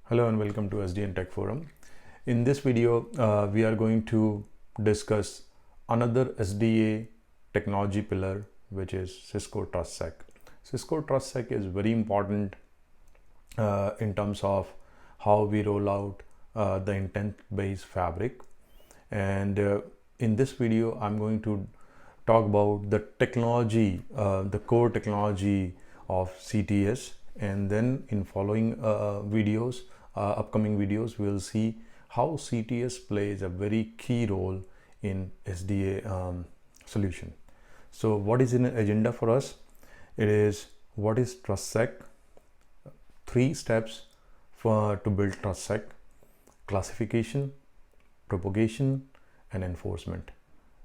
Hello and welcome to SDN Tech Forum. In this video, we are going to discuss another SDA technology pillar, which is Cisco TrustSec. Cisco TrustSec is very important in terms of how we roll out the intent-based fabric. And in this video, I'm going to talk about the technology, the core technology of CTS. And then in following videos, upcoming videos, we'll see how CTS plays a very key role in SDA solution. So what is in the agenda for us? It is what is TrustSec, 3 steps to build TrustSec: classification, propagation, and enforcement.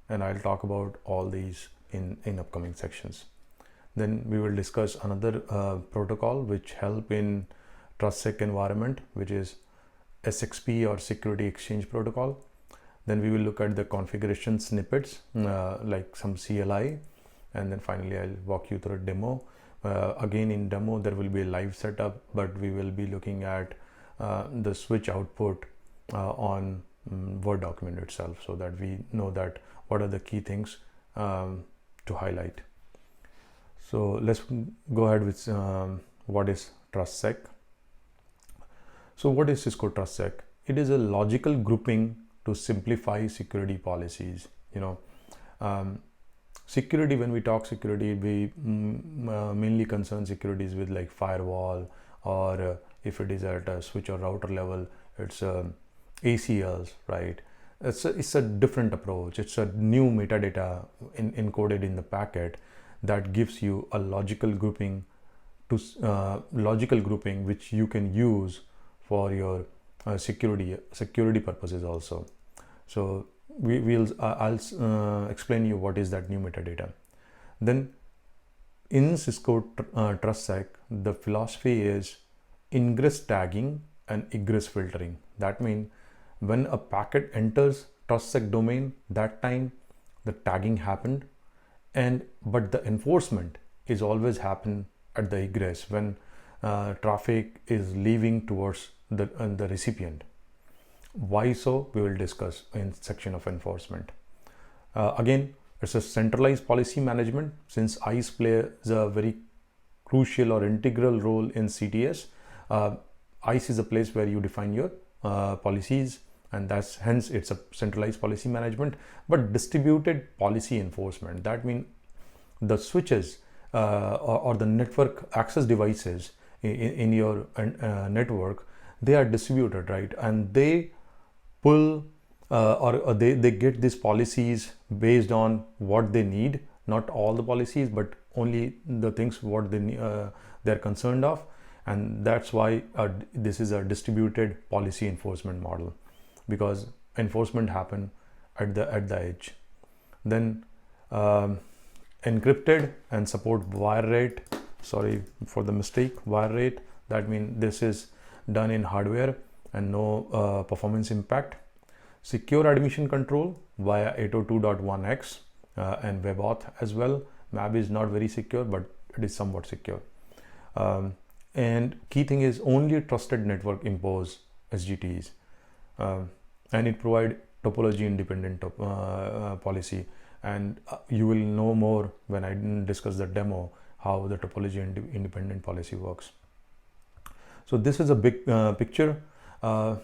And I'll talk about all these in upcoming sections. Then we will discuss another protocol which help in TrustSec environment, which is SXP or Security Exchange Protocol. Then we will look at the configuration snippets like some CLI, and then finally I'll walk you through a demo. Again, in demo there will be a live setup, but we will be looking at the switch output on Word document itself, so that we know that what are the key things to highlight. So let's go ahead with what is TrustSec. So what is Cisco TrustSec? It is a logical grouping to simplify security policies. Security, when we talk security, we mainly concern securities with like firewall, or if it is at a switch or router level, it's ACLs, right? It's a different approach. It's a new metadata encoded in the packet that gives you a logical grouping which you can use for your security purposes also. So I'll explain you what is that new metadata. Then in Cisco TrustSec, the philosophy is ingress tagging and egress filtering. That means when a packet enters TrustSec domain, that time the tagging happened, but the enforcement is always happen at the egress when traffic is leaving towards the recipient. Why so? We will discuss in section of enforcement. Again, it's a centralized policy management. Since ICE plays a very crucial or integral role in CTS, ICE is a place where you define your policies, and that's hence it's a centralized policy management, but distributed policy enforcement. That means the switches or the network access devices in your network, they are distributed, right? And they pull or they get these policies based on what they need, not all the policies, but only the things what they're concerned of. And that's why this is a distributed policy enforcement model, because enforcement happen at the edge. Then encrypted and support wire rate. Sorry for the mistake, wire rate. That means this is done in hardware and no performance impact. Secure admission control via 802.1x and WebAuth as well. MAB is not very secure, but it is somewhat secure. And key thing is only trusted network impose SGTs, and it provide topology independent policy. And you will know more when I discuss the demo how the topology independent policy works. So this is a big picture to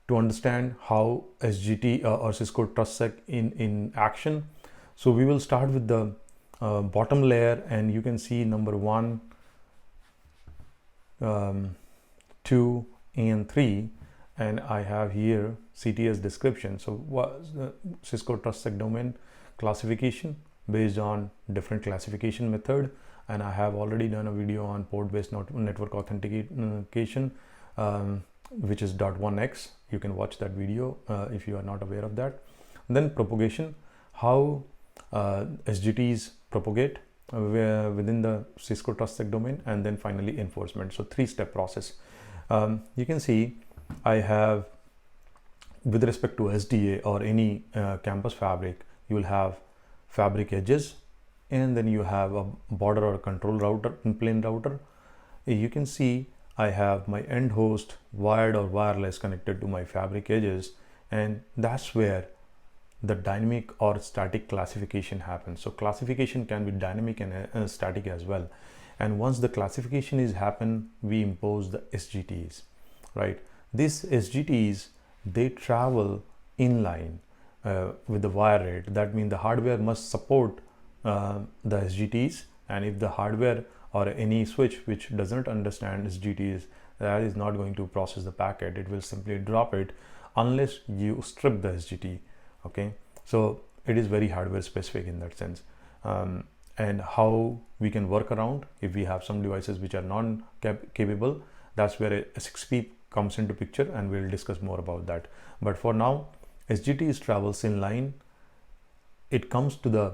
understand how SGT or Cisco TrustSec in action. So we will start with the bottom layer, and you can see number 1, 2, and 3, and I have here CTS description. So what the Cisco TrustSec domain classification based on different classification method, and I have already done a video on port-based network authentication, which is .1x. You can watch that video if you are not aware of that. Then propagation, how SGTs propagate within the Cisco TrustSec domain, and then finally enforcement. So 3-step process. You can see I have, with respect to SDA or any campus fabric, you will have fabric edges, and then you have a border or control router, plane router. You can see I have my end host wired or wireless connected to my fabric edges, and that's where the dynamic or static classification happens. So classification can be dynamic and static as well. And once the classification is happen, we impose the SGTs, right? These SGTs, they travel inline with the wire rate. That means the hardware must support the SGTs, and if the hardware or any switch which doesn't understand SGTs, that is not going to process the packet. It will simply drop it unless you strip the SGT. Okay, so it is very hardware specific in that sense. And how we can work around if we have some devices which are non-capable, that's where a 6P comes into picture, and we'll discuss more about that. But for now, SGTs travels in line. It comes to the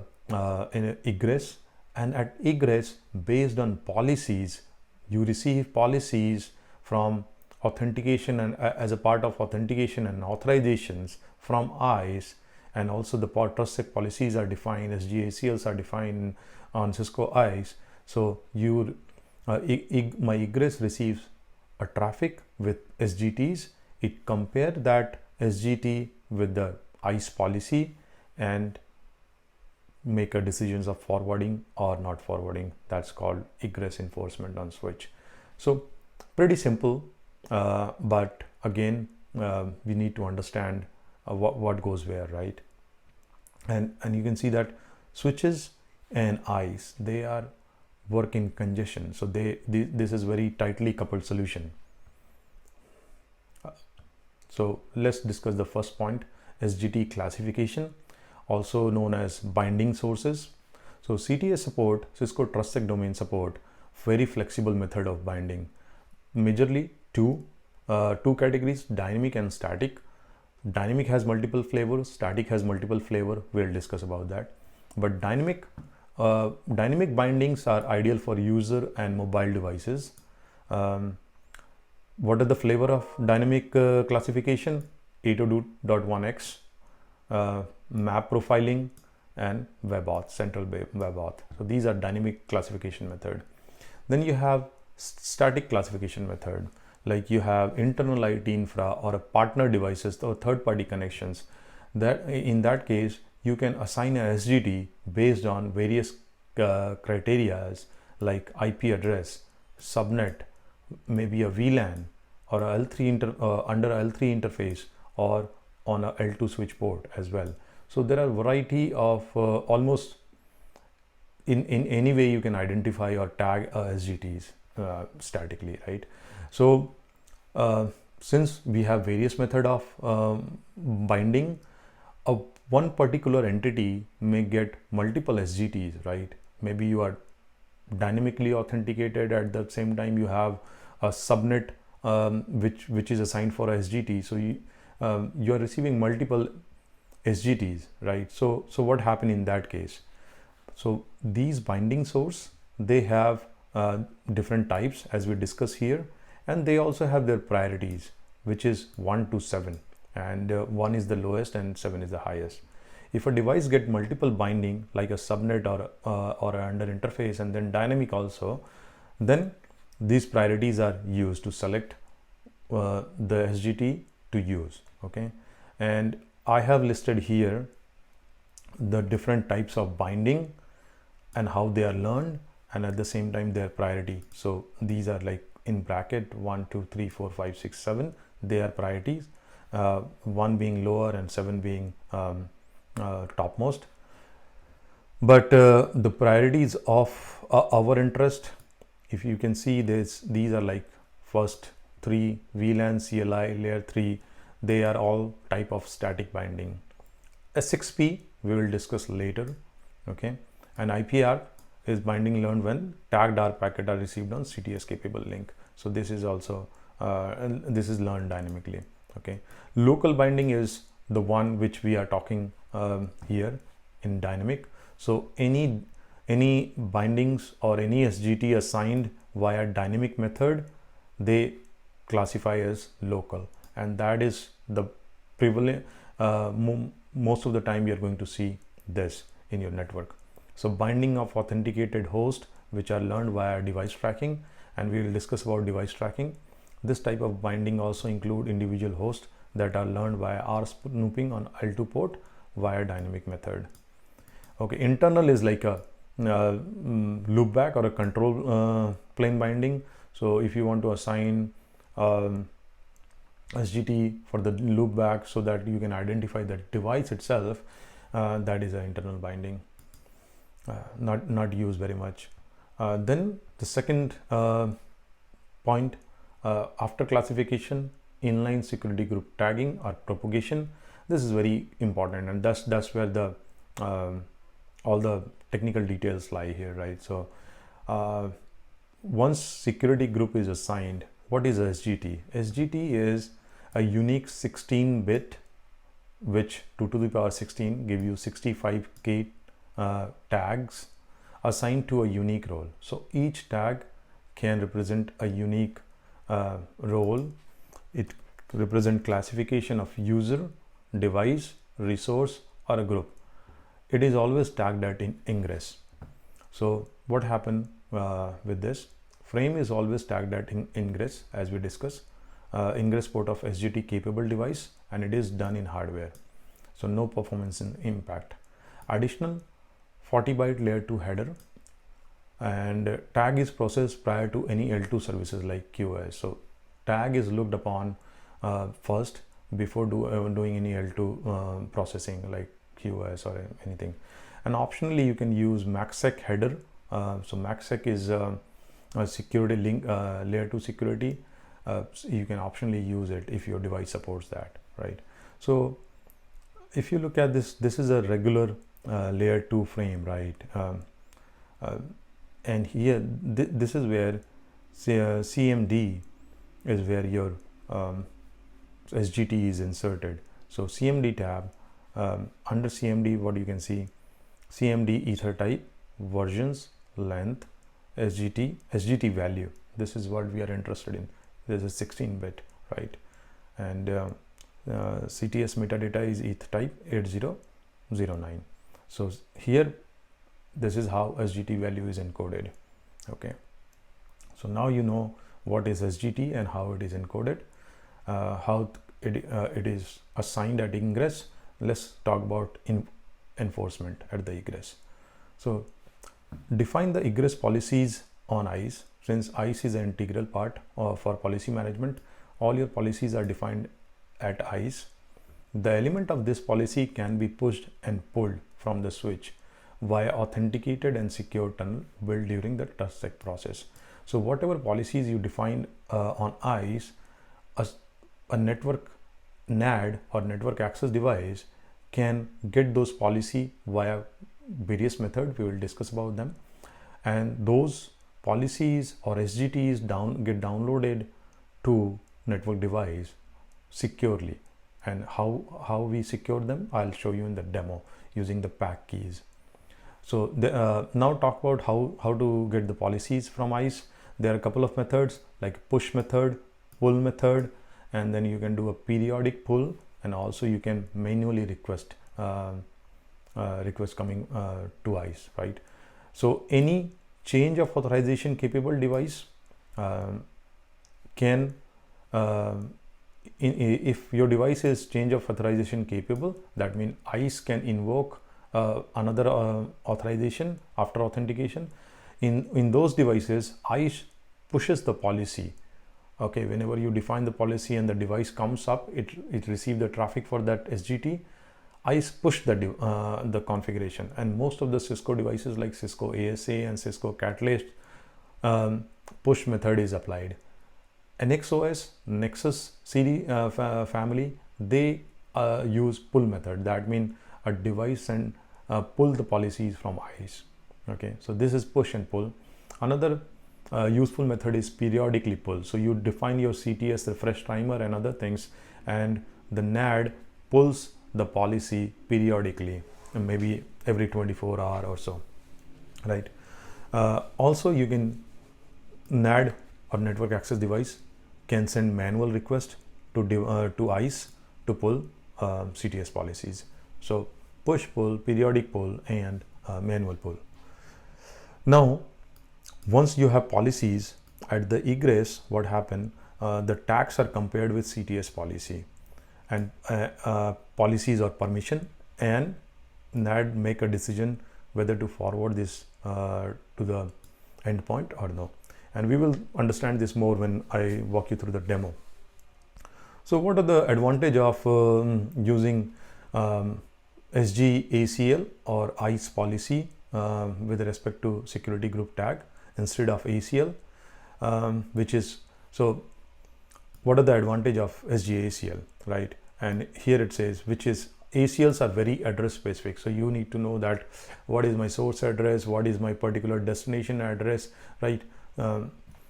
in egress, and at egress, based on policies, you receive policies from authentication, and as a part of authentication and authorizations from ICE, and also the TrustSec policies are defined, SGACLs are defined on Cisco ICE. So you my egress receives a traffic with SGTs. It compare that SGT with the ICE policy and make a decisions of forwarding or not forwarding. That's called egress enforcement on switch. So pretty simple, but again, we need to understand what goes where, right? And you can see that switches and ICE, they are work in congestion. So this is very tightly coupled solution. So let's discuss the first point, SGT classification, also known as binding sources. So CTS support, Cisco TrustSec domain support, very flexible method of binding. Majorly two categories, dynamic and static. Dynamic has multiple flavors, static has multiple flavor. We'll discuss about that. But dynamic bindings are ideal for user and mobile devices. What are the flavor of dynamic classification? 802.1x, map profiling, and WebAuth, central WebAuth. So these are dynamic classification method. Then you have static classification method, like you have internal IT infra or a partner devices or third-party connections. That in that case, you can assign a SGT based on various criteria like IP address, subnet, maybe a VLAN, or a L3 under a L3 interface, or on a L2 switch port as well. So there are variety of almost in any way you can identify or tag SGTs statically, right? So since we have various method of binding, one particular entity may get multiple SGTs, right? Maybe you are dynamically authenticated, at the same time you have a subnet which is assigned for a SGT. So you are receiving multiple SGTs, right? So what happened in that case? So these binding source, they have different types as we discuss here, and they also have their priorities, which is 1 to 7, and 1 is the lowest and 7 is the highest. If a device get multiple binding like a subnet or a under interface and then dynamic also, then these priorities are used to select the SGT to use. Okay, and I have listed here the different types of binding and how they are learned, and at the same time their priority. So these are like in bracket 1, 2, 3, 4, 5, 6, 7. They are priorities. 1 being lower and 7 being topmost. But the priorities of our interest, if you can see this, these are like first 3 VLAN, CLI, layer 3. They are all type of static binding. A 6P we will discuss later. Okay, and IPR is binding learned when tagged R packet are received on CTS capable link. So this is also this is learned dynamically. Okay, local binding is the one which we are talking here in dynamic. So any bindings or any SGT assigned via dynamic method, they classify as local, and that is the prevalent. Most of the time you are going to see this in your network. So binding of authenticated host which are learned via device tracking, and we will discuss about device tracking. This type of binding also include individual hosts that are learned via R snooping on L2 port via dynamic method. Okay, internal is like a loopback or a control plane binding. So if you want to assign SGT for the loopback so that you can identify the device itself, that is an internal binding, not used very much. Then the second point, after classification, inline security group tagging or propagation. This is very important, and that's where the all the technical details lie here, right? So once security group is assigned, what is SGT? SGT is a unique 16-bit, which 2 to the power 16 give you 65k tags assigned to a unique role. So each tag can represent a unique role. It represents classification of user, device, resource, or a group. It is always tagged at ingress. So what happened with this? Frame is always tagged at ingress, as we discussed. Ingress port of SGT capable device, and it is done in hardware. So no performance impact. Additional 40-byte layer 2 header, and tag is processed prior to any L2 services like QoS. So tag is looked upon first before doing any L2 processing like QoS or anything. And optionally you can use MACsec header. So MACsec is a security link, layer 2 security. So you can optionally use it if your device supports that, right? So if you look at this is a regular layer 2 frame, right? And here this is where CMD is where your SGT is inserted. So CMD tab, under CMD, what you can see, CMD ether type, versions, length, SGT value. This is what we are interested in. This is 16-bit, right? And CTS metadata is ETH type 8009. So here, this is how SGT value is encoded. Okay. So now you know what is SGT and how it is encoded, how it is assigned at ingress. Let's talk about enforcement at the egress. So define the egress policies on ICE. Since ICE is an integral part for policy management, all your policies are defined at ICE. The element of this policy can be pushed and pulled from the switch via authenticated and secure tunnel built during the TrustSec process. So whatever policies you define on ICE, a network NAD or network access device can get those policy via various methods. We will discuss about them, and those policies or SGTs get downloaded to network device securely. And how we secure them, I'll show you in the demo using the PAC keys. So now talk about how to get the policies from ICE. There are a couple of methods like push method, pull method, and then you can do a periodic pull, and also you can manually request coming to ICE, right? So any change of authorization capable device can if your device is change of authorization capable, that means ICE can invoke another authorization after authentication. In those devices, ICE pushes the policy. Okay, whenever you define the policy and the device comes up, it receives the traffic for that SGT. ICE push the configuration, and most of the Cisco devices like Cisco ASA and Cisco Catalyst, push method is applied. NXOS, Nexus CD family, they use pull method. That means a device and pull the policies from ICE. Okay, so this is push and pull. Another useful method is periodically pull. So you define your CTS refresh timer and other things, and the NAD pulls the policy periodically, maybe every 24 hours or so, right? Also, you can NAD or network access device can send manual request to ICE to pull CTS policies. So push pull, periodic pull, and manual pull. Now, once you have policies at the egress, what happened, the tags are compared with CTS policy, and policies or permission, and NAD make a decision whether to forward this to the endpoint or no. And we will understand this more when I walk you through the demo. So what are the advantage of using SGACL or ICE policy with respect to security group tag instead of ACL, which is, so what are the advantage of SGACL, right? And here it says, which is, ACLs are very address specific. So you need to know that what is my source address, what is my particular destination address, right?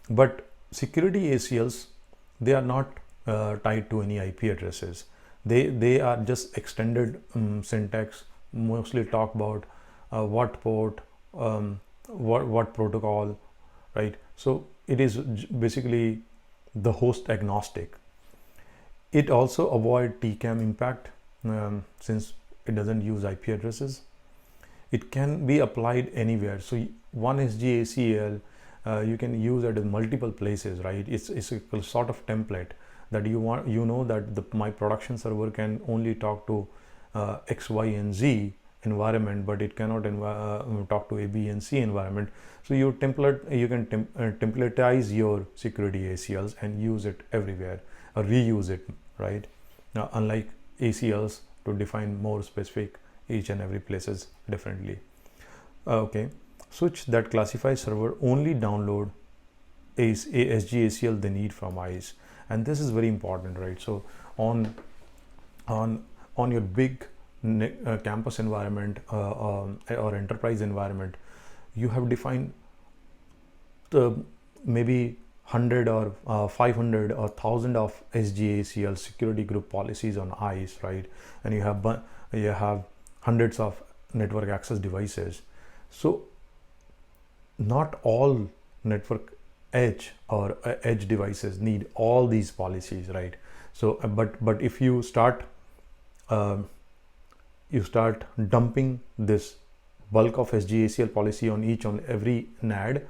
But security ACLs, they are not tied to any IP addresses. They are just extended syntax, mostly talk about what port, what protocol, right? So it is basically the host agnostic. It also avoid TCAM impact since it doesn't use IP addresses. It can be applied anywhere. So one SGACL you can use it in multiple places, right? It's a sort of template that you want, that my production server can only talk to X, Y, and Z environment, but it cannot talk to A, B, and C environment. So you can templatize your security ACLs and use it everywhere, or reuse it, right? Now, unlike ACLs to define more specific each and every places differently. Okay, switch that classifies server only download SGACL they need from ICE, and this is very important, right? So on your big campus environment or enterprise environment, you have defined the maybe 100 or 500 or 1000 of SGACL security group policies on ICE, right? And you have hundreds of network access devices. So not all network edge or edge devices need all these policies, right? So but if you start dumping this bulk of SGACL policy on every NAD,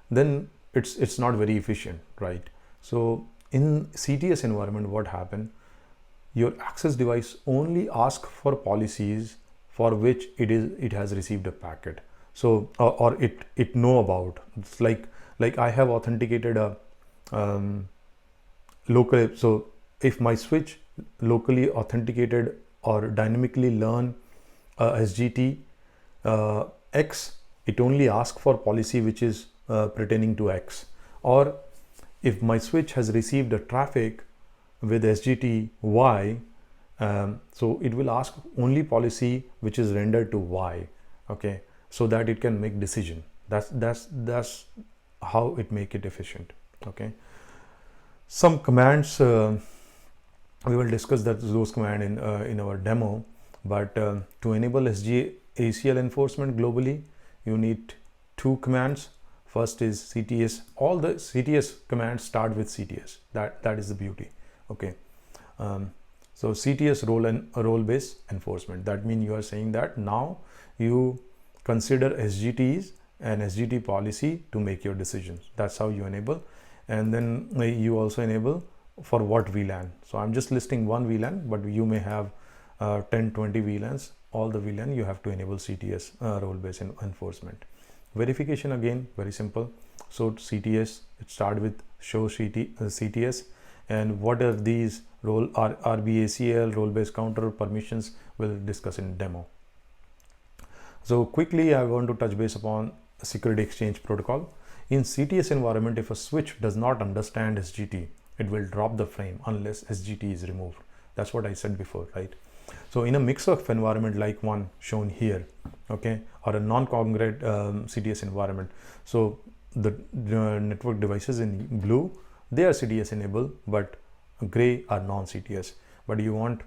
then it's not very efficient, right? So in CTS environment, what happened, your access device only asks for policies for which it has received a packet. So or it know about. It's like I have authenticated a local. So if my switch locally authenticated or dynamically learn SGT X, it only asks for policy which is pertaining to X. Or if my switch has received a traffic with SGT Y, so it will ask only policy which is rendered to Y, okay, so that it can make decision. That's how it make it efficient. Okay, some commands we will discuss those commands in our demo, but to enable SGACL enforcement globally, you need two commands. First is CTS. All the CTS commands start with CTS. That is the beauty. Okay. So CTS role-based enforcement. That means you are saying that now you consider SGTs and SGT policy to make your decisions. That's how you enable. And then you also enable for what VLAN. So I'm just listing one VLAN, but you may have 10-20 VLANs. All the VLAN you have to enable CTS role-based enforcement. Verification, again, very simple. So CTS, it start with show CTS, and what are these RBACL, role-based counter permissions, we'll discuss in demo. So quickly, I want to touch base upon security exchange protocol. In CTS environment, if a switch does not understand SGT, it will drop the frame unless SGT is removed. That's what I said before, right? So in a mix of environment like one shown here, okay, or a non-congruent CTS environment, so the network devices in blue, they are CTS enabled, but gray are non-CTS. But you want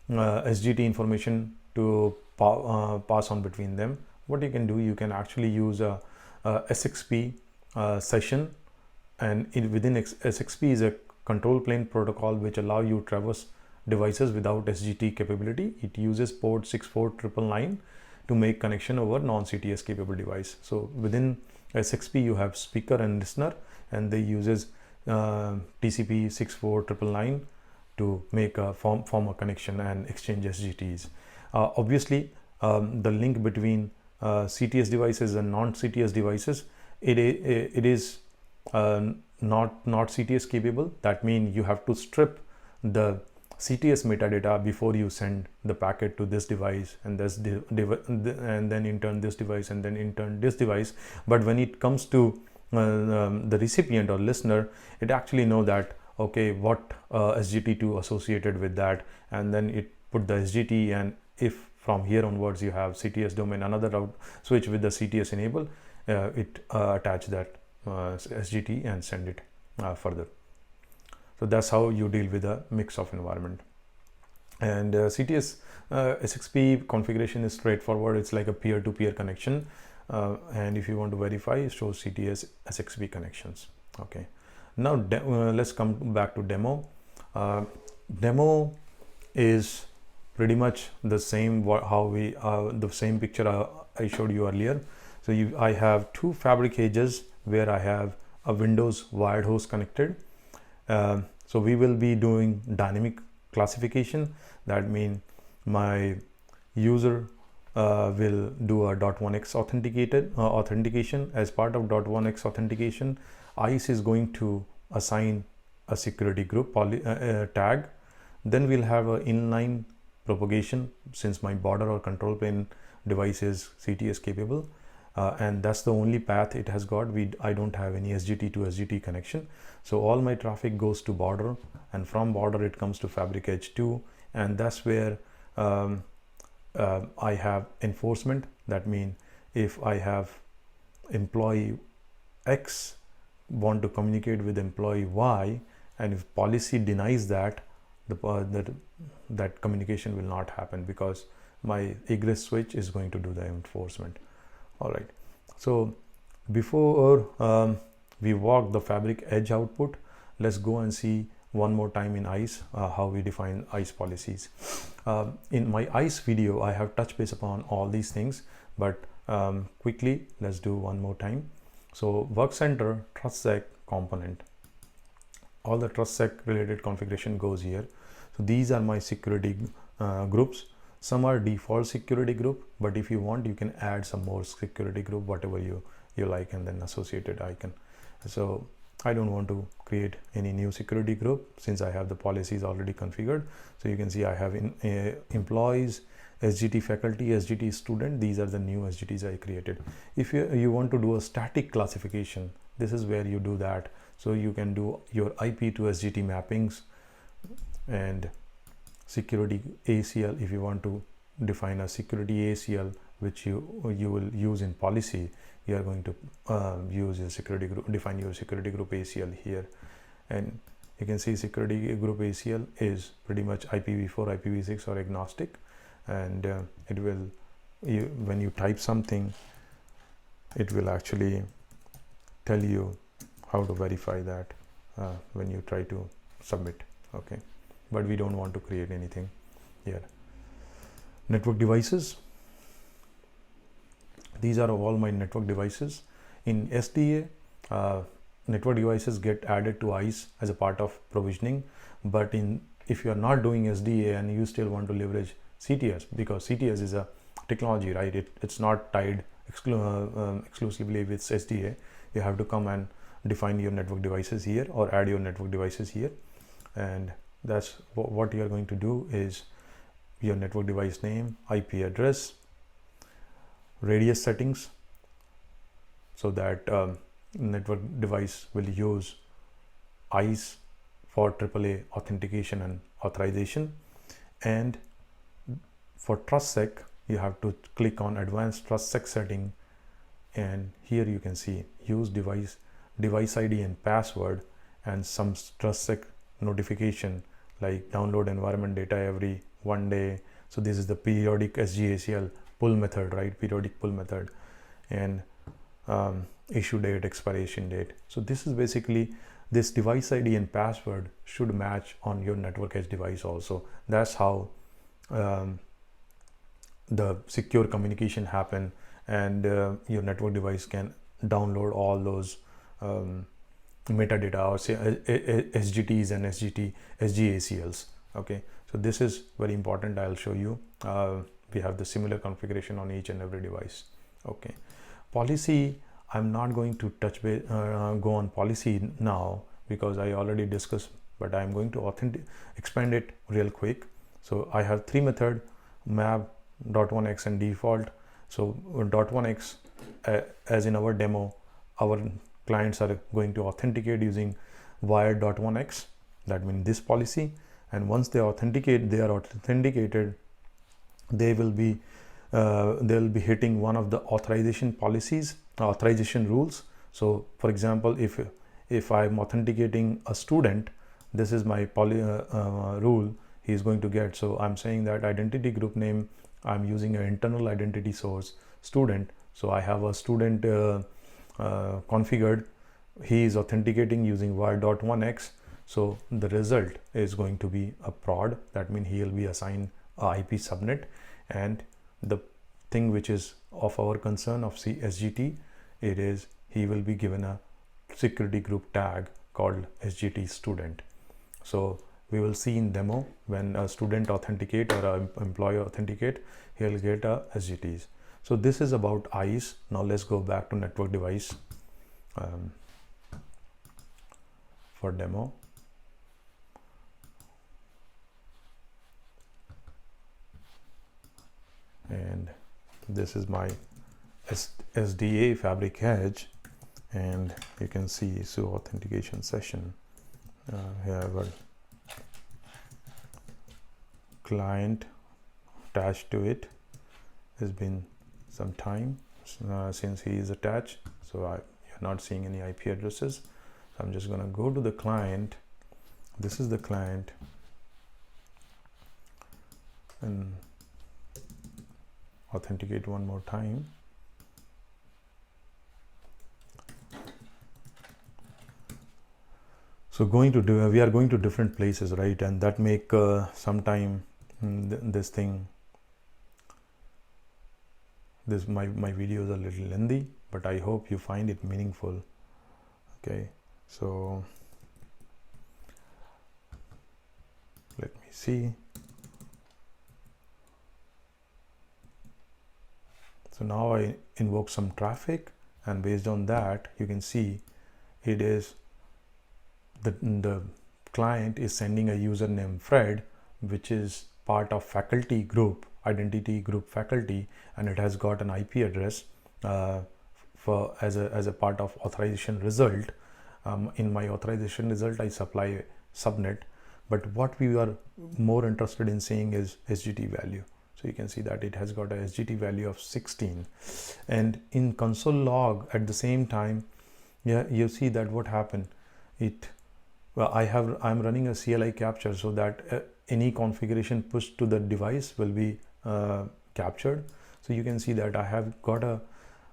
SGT information to pass on between them. What you can do, you can actually use a SXP session, and within SXP is a control plane protocol which allow you traverse devices without SGT capability. It uses port 64999 to make connection over non-CTS capable device. So within SXP you have speaker and listener, and they uses TCP 64999 to make a form a connection and exchange SGTs. Obviously, the link between CTS devices and non-CTS devices, it is not CTS capable. That means you have to strip the CTS metadata before you send the packet to this device, and this and then in turn this device, and then in turn this device. But when it comes to the recipient or listener, it actually know that okay, what SGT2 associated with that, and then it put the SGT, and if from here onwards you have CTS domain, another route switch with the CTS enable, it attach that SGT and send it further. So that's how you deal with a mix of environment. And CTS SXP configuration is straightforward. It's like a peer-to-peer connection, and if you want to verify, it shows CTS SXP connections. Okay, now let's come back to demo. Demo is pretty much the same how we the same picture I showed you earlier. So I have two fabric edges where I have a Windows wired host connected. So we will be doing dynamic classification. That means my user will do a .1x authentication. As part of .1x authentication, ICE is going to assign a security group tag. Then we'll have an inline propagation, since my border or control plane device is CTS capable, and that's the only path it has got. I don't have any SGT to SGT connection, so all my traffic goes to border, and from border it comes to fabric edge 2, and that's where I have enforcement. That means if I have employee X want to communicate with employee Y, and if policy denies that, that communication will not happen, because my egress switch is going to do the enforcement. All right, so before we walk the fabric edge output, let's go and see one more time in ICE how we define ICE policies. In my ICE video, I have touched base upon all these things, but quickly let's do one more time. So Workcenter TrustSec component, all the TrustSec related configuration goes here. So these are my security groups. Some are default security group, but if you want, you can add some more security group, whatever you like, and then associated icon. So I don't want to create any new security group since I have the policies already configured. So you can see I have employees, SGT faculty, SGT student. These are the new SGTs I created. If you want to do a static classification, this is where you do that. So you can do your IP to SGT mappings and security ACL. If you want to define a security ACL, which you will use in policy, you are going to use your security group, define your security group ACL here. And you can see security group ACL is pretty much IPv4, IPv6 or agnostic, and it will, when you type something, it will actually tell you how to verify that when you try to submit. Okay, but we don't want to create anything here. Network devices, these are all my network devices. In SDA, network devices get added to ICE as a part of provisioning, but if you are not doing SDA and you still want to leverage CTS, because CTS is a technology, right? It's not tied exclusively with SDA. You have to come and define your network devices here or add your network devices here, and that's what you are going to do is your network device name, IP address, radius settings, so that network device will use ICE for AAA authentication and authorization. And for TrustSec, you have to click on advanced TrustSec setting, and here you can see use device ID and password, and some TrustSec notification like download environment data every 1 day. So this is the periodic SGACL pull method, right? Periodic pull method, and issue date, expiration date. So this is basically, this device ID and password should match on your network edge device also. That's how the secure communication happen, and your network device can download all those metadata, or say SGTs and SGACLs. Okay, so this is very important. I'll show you. We have the similar configuration on each and every device. Okay, policy, I'm not going to go on policy now because I already discussed, but I'm going to expand it real quick. So I have three methods: map, .1x, and default. So .1x, as in our demo, our clients are going to authenticate using wire.1x. That means this policy, and once they are authenticated, they will be hitting one of the authorization rules. So for example, if I'm authenticating a student, this is my rule he is going to get. So I'm saying that identity group name, I'm using an internal identity source student. So I have a student configured. He is authenticating using wire.1x. So the result is going to be a prod. That means he will be assigned a IP subnet, and the thing which is of our concern of SGT, it is he will be given a security group tag called SGT student. So we will see in demo, when a student authenticate or an employee authenticate, he'll get a SGTs. So this is about ICE. Now let's go back to network device for demo. And this is my SDA Fabric Edge, and you can see so authentication session. Have a client attached to it. It's been some time since he is attached, so you're not seeing any IP addresses. So I'm just going to go to the client. This is the client, and authenticate one more time. So we are going to different places, right? And that make sometime this thing. My video is a little lengthy, but I hope you find it meaningful. Okay, so let me see. So now I invoke some traffic, and based on that, you can see it is the client is sending a username Fred, which is part of faculty group, identity group faculty, and it has got an IP address for as a part of authorization result. In my authorization result, I supply a subnet, but what we are more interested in seeing is SGT value. So you can see that it has got a SGT value of 16, and in console log at the same time, yeah, you see that what happened. I'm running a CLI capture so that any configuration pushed to the device will be captured. So you can see that I have got a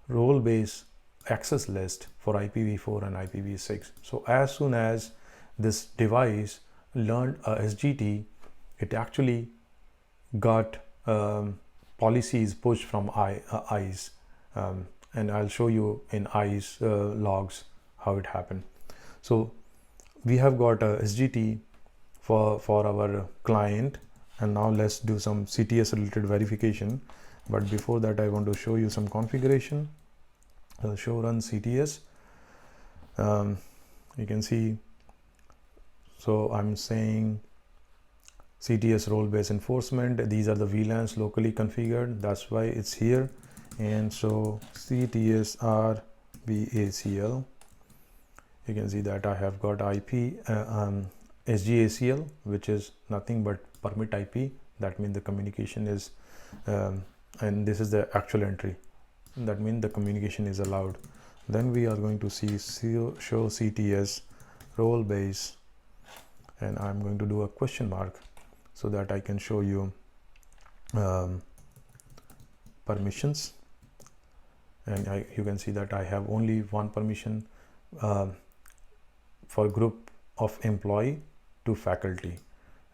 role-based access list for IPv4 and IPv6. So as soon as this device learned a SGT, it actually got policies pushed from ICE, and I'll show you in ICE logs how it happened. So we have got a SGT for our client, and now let's do some CTS related verification. But before that, I want to show you some configuration. I'll show run CTS. You can see, so I'm saying CTS role-based enforcement. These are the VLANs locally configured. That's why it's here. And so CTS RBACL. You can see that I have got IP SGACL, which is nothing but permit IP. That means the communication is, and this is the actual entry. That means the communication is allowed. Then we are going to see show CTS role base, and I'm going to do a question mark so that I can show you permissions. And you can see that I have only one permission for group of employee to faculty,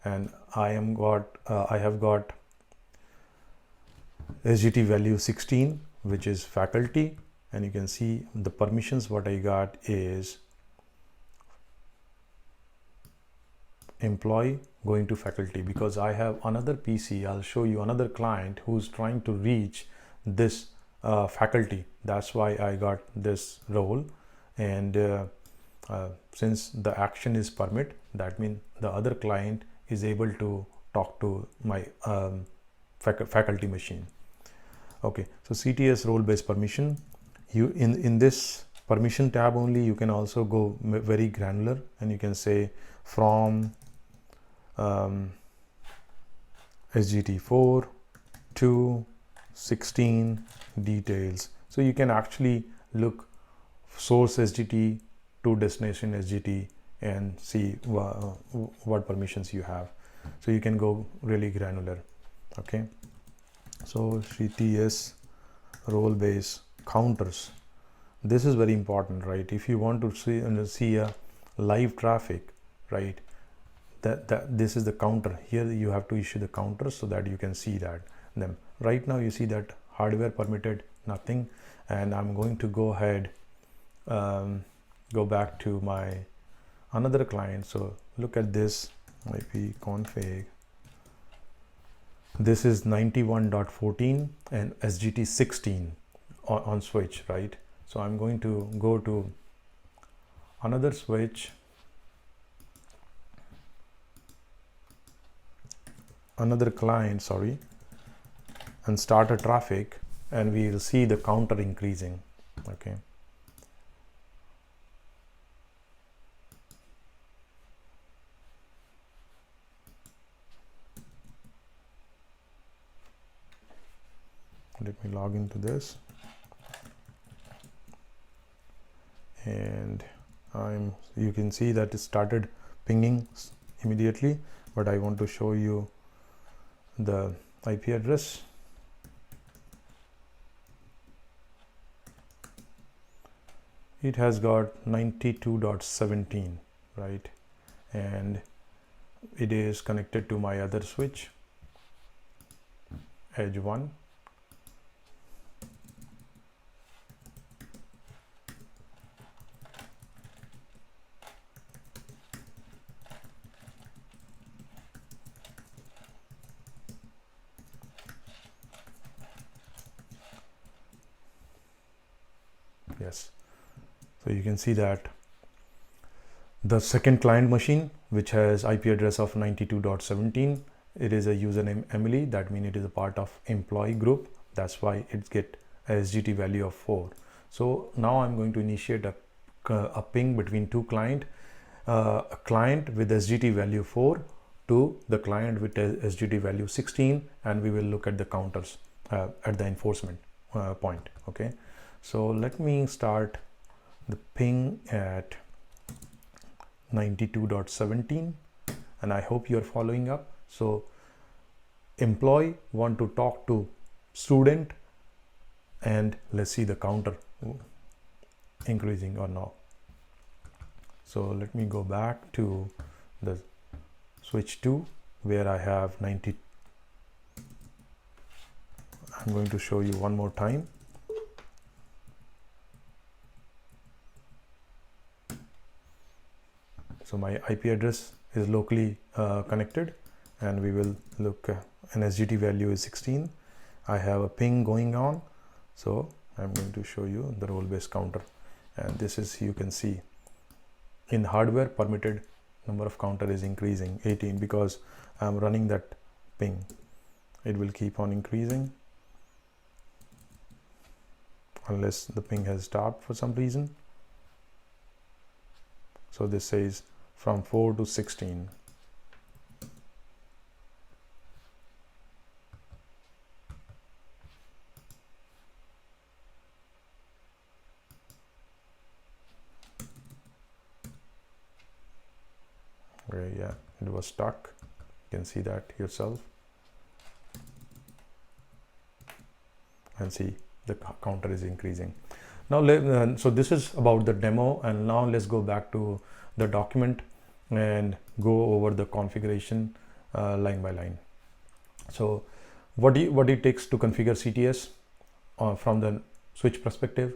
and I have got SGT value 16, which is faculty. And you can see the permissions what I got is employee going to faculty, because I have another PC. I'll show you another client who's trying to reach this faculty. That's why I got this role. And since the action is permit, that means the other client is able to talk to my faculty machine. Okay, so CTS role based permission, you in this permission tab only, you can also go very granular, and you can say from SGT4 to 16 details. So you can actually look source SGT to destination SGT and see what permissions you have. So you can go really granular. Okay, so CTS role based counters, this is very important, right? If you want to see a live traffic, right, that this is the counter. Here you have to issue the counter so that you can see that them. Right now you see that hardware permitted, nothing. And I'm going to go ahead, go back to my another client. So look at this IP config. This is 91.14 and SGT 16 on switch, right? So I'm going to go to another switch, another client, sorry, and start a traffic, and we will see the counter increasing. Okay, let me log into this, and you can see that it started pinging immediately, but I want to show you the IP address. It has got 92.17, right, and it is connected to my other switch, edge 1. Yes, so you can see that the second client machine, which has IP address of 92.17, it is a username Emily. That means it is a part of employee group. That's why it get a SGT value of 4. So now I'm going to initiate a ping between two client, a client with SGT value 4 to the client with SGT value 16, and we will look at the counters at the enforcement point. Okay, so let me start the ping at 92.17, and I hope you're following up. So employee want to talk to student, and let's see the counter increasing or not. So let me go back to the switch 2 where I have 90. I'm going to show you one more time. So my IP address is locally connected, and we will look an SGT value is 16. I have a ping going on, so I'm going to show you the role-based counter, and this is, you can see in hardware permitted number of counter is increasing 18 because I'm running that ping. It will keep on increasing unless the ping has stopped for some reason. So this says from 4 to 16. Okay, yeah, it was stuck. You can see that yourself, and see the counter is increasing. Now, so this is about the demo, and now let's go back to the document and go over the configuration line by line. So what it takes to configure CTS from the switch perspective.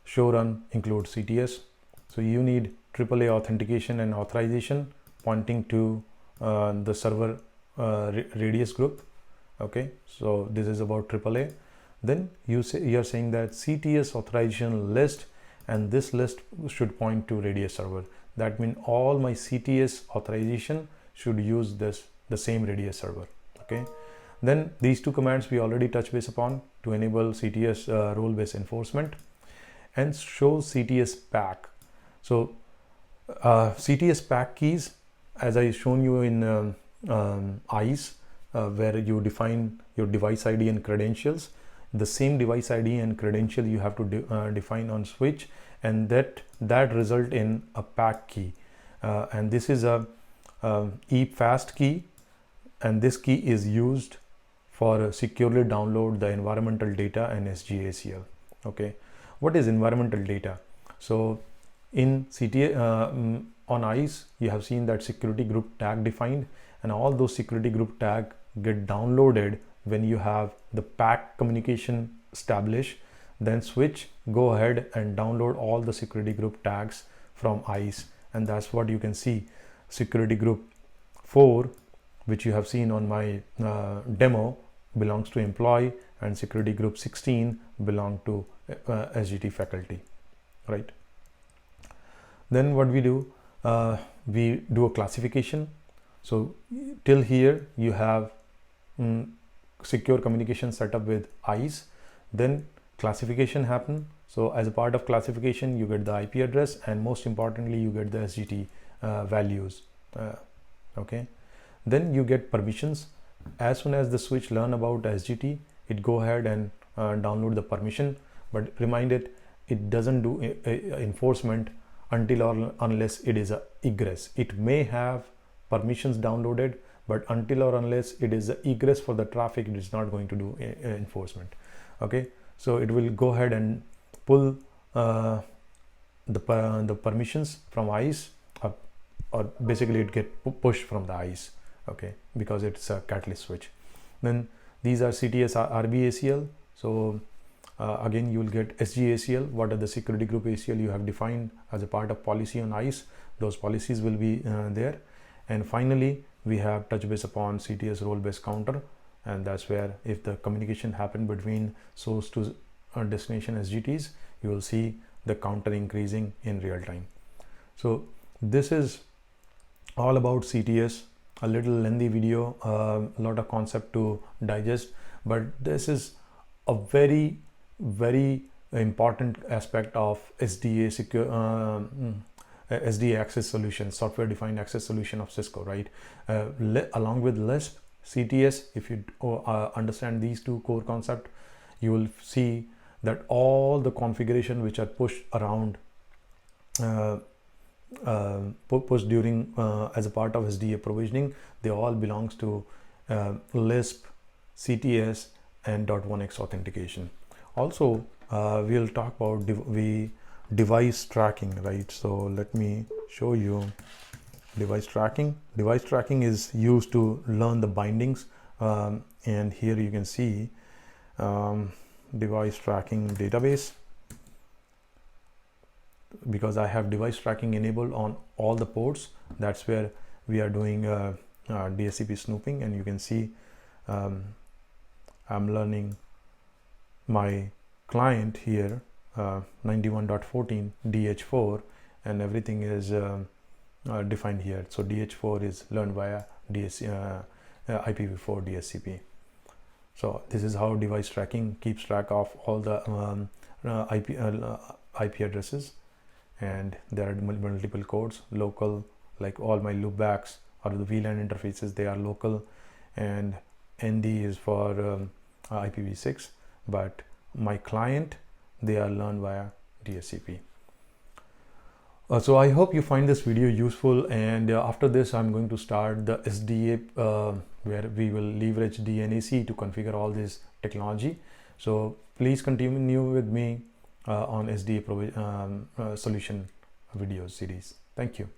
Show run includes CTS. So you need AAA authentication and authorization pointing to the server radius group. Okay, so this is about AAA. Then you are saying that CTS authorization list, and this list should point to radius server. That means all my CTS authorization should use the same radius server. Okay, then these two commands we already touched base upon to enable CTS role-based enforcement and show CTS pack. So CTS pack keys, as I shown you in ICE, where you define your device ID and credentials, the same device ID and credential you have to define on switch, and that result in a pack key, and this is a EAP-FAST key, and this key is used for securely download the environmental data and SGACL. Okay, what is environmental data? So in CTA on ICE, you have seen that security group tag defined, and all those security group tag get downloaded when you have the pack communication established. Then switch go ahead and download all the security group tags from ICE, and that's what you can see. Security group 4, which you have seen on my demo, belongs to employee, and security group 16 belong to SGT faculty, right? Then what we do a classification. So till here you have secure communication set up with ICE. Then classification happen. So as a part of classification, you get the IP address, and most importantly you get the SGT values. Okay, then you get permissions. As soon as the switch learn about SGT, it go ahead and download the permission, but remind it doesn't do enforcement until or unless it is a egress. It may have permissions downloaded, but until or unless it is a egress for the traffic, it is not going to do enforcement. Okay, so it will go ahead and pull the permissions from ICE up, or basically it get pushed from the ICE. Okay, because it's a catalyst switch. Then these are CTS RB-ACL. So again you will get SGACL. What are the security group ACL you have defined as a part of policy on ICE? Those policies will be there. And finally we have touch base upon CTS role-based counter, and that's where if the communication happen between source to destination SGTs, you will see the counter increasing in real time. So this is all about CTS. A little lengthy video, a lot of concept to digest, but this is a very important aspect of SDA secure SDA access solution, software defined access solution of Cisco, right? Along with Lisp, CTS, if you understand these two core concepts, you will see that all the configuration which are pushed around pushed during as a part of SDA provisioning, they all belongs to Lisp, CTS, and .1x authentication. Also we'll talk about device tracking, right? So let me show you device tracking. Device tracking is used to learn the bindings, and here you can see device tracking database. Because I have device tracking enabled on all the ports, that's where we are doing DHCP snooping, and you can see I'm learning my client here 91.14 DH4, and everything is defined here. So DH4 is learned via IPv4 DHCP. So this is how device tracking keeps track of all the IP addresses, and there are multiple codes, local, like all my loopbacks or the VLAN interfaces, they are local, and ND is for IPv6, but my client, they are learned via DHCP. So I hope you find this video useful, and after this I'm going to start the SDA where we will leverage DNAC to configure all this technology. So please continue with me on SDA solution videos series. Thank you.